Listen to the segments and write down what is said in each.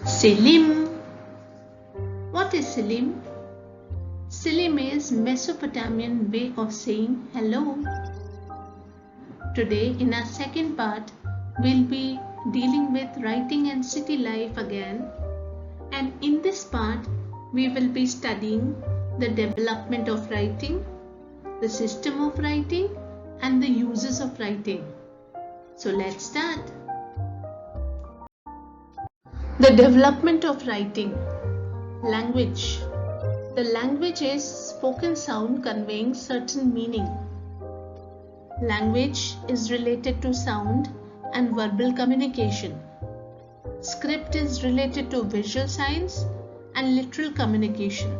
Selim. What is Selim? Selim is Mesopotamian way of saying hello. Today in our second part, we'll be dealing with writing and city life again. And in this part, we will be studying the development of writing, the system of writing, and the uses of writing. So let's start. The development of writing. Language. The language is spoken sound conveying certain meaning. Language is related to sound and verbal communication. Script is related to visual signs and literal communication.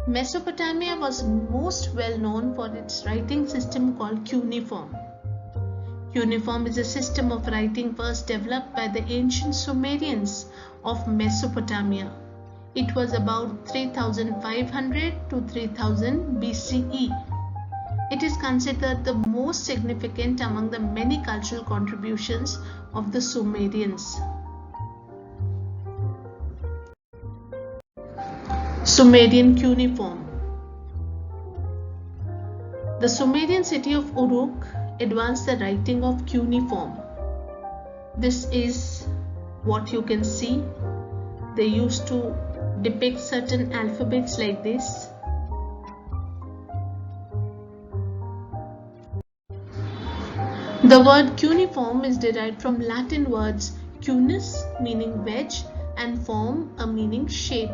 Mesopotamia was most well known for its writing system called cuneiform. Cuneiform is a system of writing first developed by the ancient Sumerians of Mesopotamia. It was about 3500 to 3000 BCE. It is considered the most significant among the many cultural contributions of the Sumerians. Sumerian cuneiform. The Sumerian city of Uruk advanced the writing of cuneiform. This is what you can see. They used to depict certain alphabets like this. The word cuneiform is derived from Latin words cunus meaning wedge and form a meaning shape.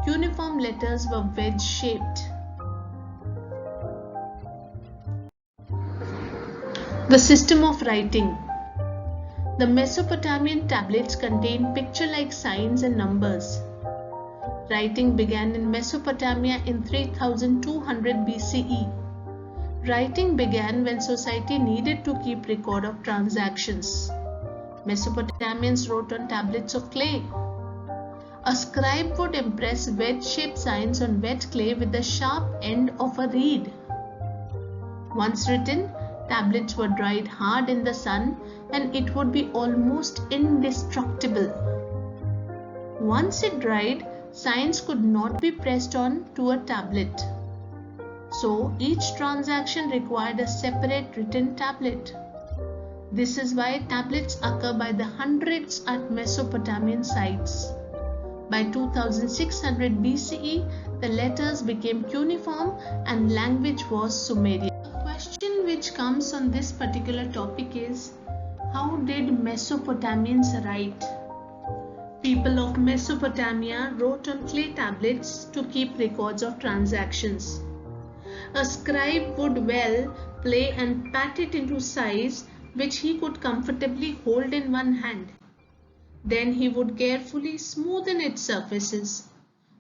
Cuneiform letters were wedge shaped. The system of writing. The Mesopotamian tablets contain picture-like signs and numbers. Writing began in Mesopotamia in 3200 BCE. Writing began when society needed to keep record of transactions. Mesopotamians wrote on tablets of clay. A scribe would impress wedge-shaped signs on wet clay with the sharp end of a reed. Once written, tablets were dried hard in the sun and it would be almost indestructible. Once it dried, signs could not be pressed on to a tablet. So each transaction required a separate written tablet. This is why tablets occur by the hundreds at Mesopotamian sites. By 2600 BCE, the letters became cuneiform and language was Sumerian. A question which comes on this particular topic is, how did Mesopotamians write? People of Mesopotamia wrote on clay tablets to keep records of transactions. A scribe would well play and pat it into size which he could comfortably hold in one hand. Then he would carefully smoothen its surfaces.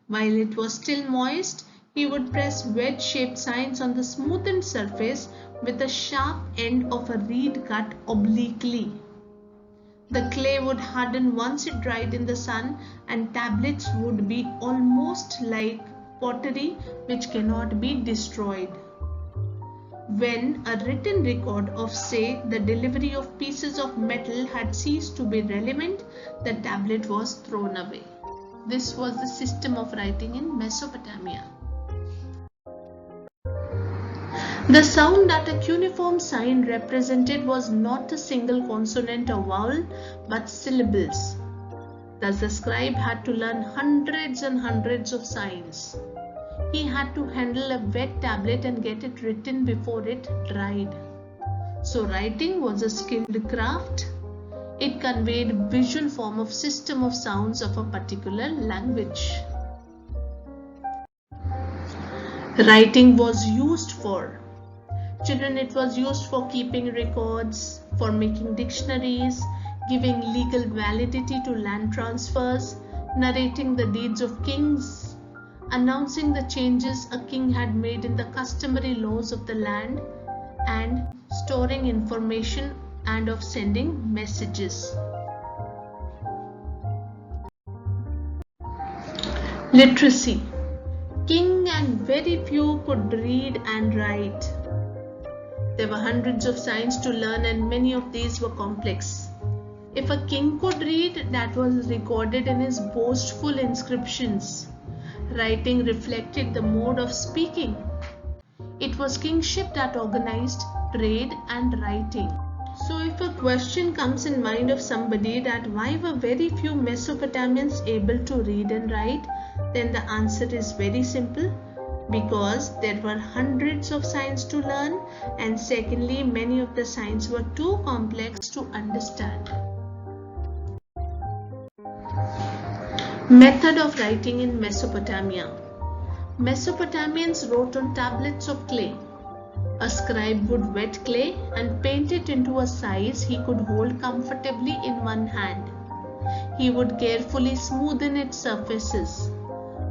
While it was still moist, he would press wedge-shaped signs on the smoothened surface with the sharp end of a reed cut obliquely. The clay would harden once it dried in the sun, and tablets would be almost like pottery which cannot be destroyed. When a written record of, say, the delivery of pieces of metal had ceased to be relevant, the tablet was thrown away. This was the system of writing in Mesopotamia. The sound that a cuneiform sign represented was not a single consonant or vowel, but syllables. Thus the scribe had to learn hundreds and hundreds of signs. He had to handle a wet tablet and get it written before it dried. So writing was a skilled craft. It conveyed visual form of system of sounds of a particular language. Writing was used for children. It was used for keeping records, for making dictionaries, giving legal validity to land transfers, narrating the deeds of kings, announcing the changes a king had made in the customary laws of the land, and storing information and of sending messages. Literacy. King and very few could read and write. There were hundreds of signs to learn and many of these were complex. If a king could read, that was recorded in his boastful inscriptions. Writing reflected the mode of speaking. It was kingship that organized trade and writing. So if a question comes in mind of somebody that why were very few Mesopotamians able to read and write, then the answer is very simple. Because there were hundreds of signs to learn, and secondly, many of the signs were too complex to understand. Method of writing in Mesopotamia. Mesopotamians wrote on tablets of clay. A scribe would wet clay and paint it into a size he could hold comfortably in one hand. He would carefully smoothen its surfaces.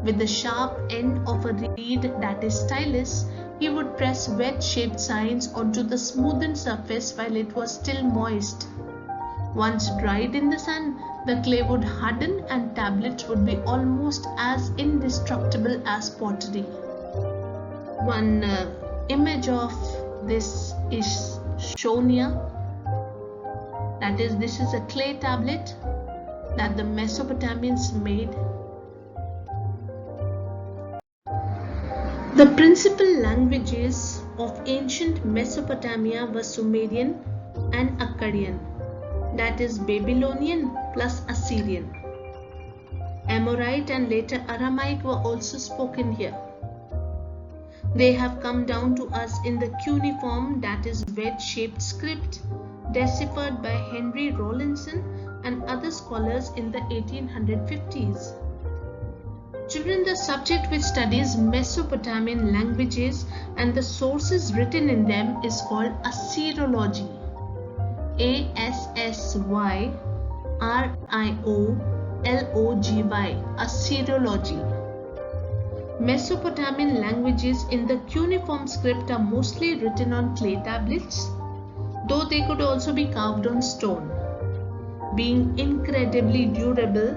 With the sharp end of a reed, that is stylus, he would press wedge-shaped signs onto the smoothened surface while it was still moist. Once dried in the sun, the clay would harden and tablets would be almost as indestructible as pottery. One image of this is shown here. That is, this is a clay tablet that the Mesopotamians made. The principal languages of ancient Mesopotamia were Sumerian and Akkadian, that is Babylonian plus Assyrian. Amorite and later Aramaic were also spoken here. They have come down to us in the cuneiform, that is wedge-shaped script, deciphered by Henry Rawlinson and other scholars in the 1850s. Children, the subject which studies Mesopotamian languages and the sources written in them is called Assyrology. Assyrology. Assyrology. Mesopotamian languages in the cuneiform script are mostly written on clay tablets, though they could also be carved on stone. Being incredibly durable,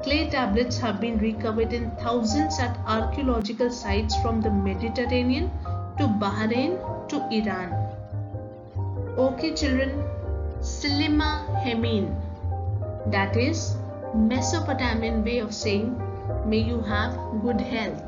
clay tablets have been recovered in thousands at archaeological sites from the Mediterranean to Bahrain to Iran. Okay children, Silima Hemin, that is Mesopotamian way of saying may you have good health.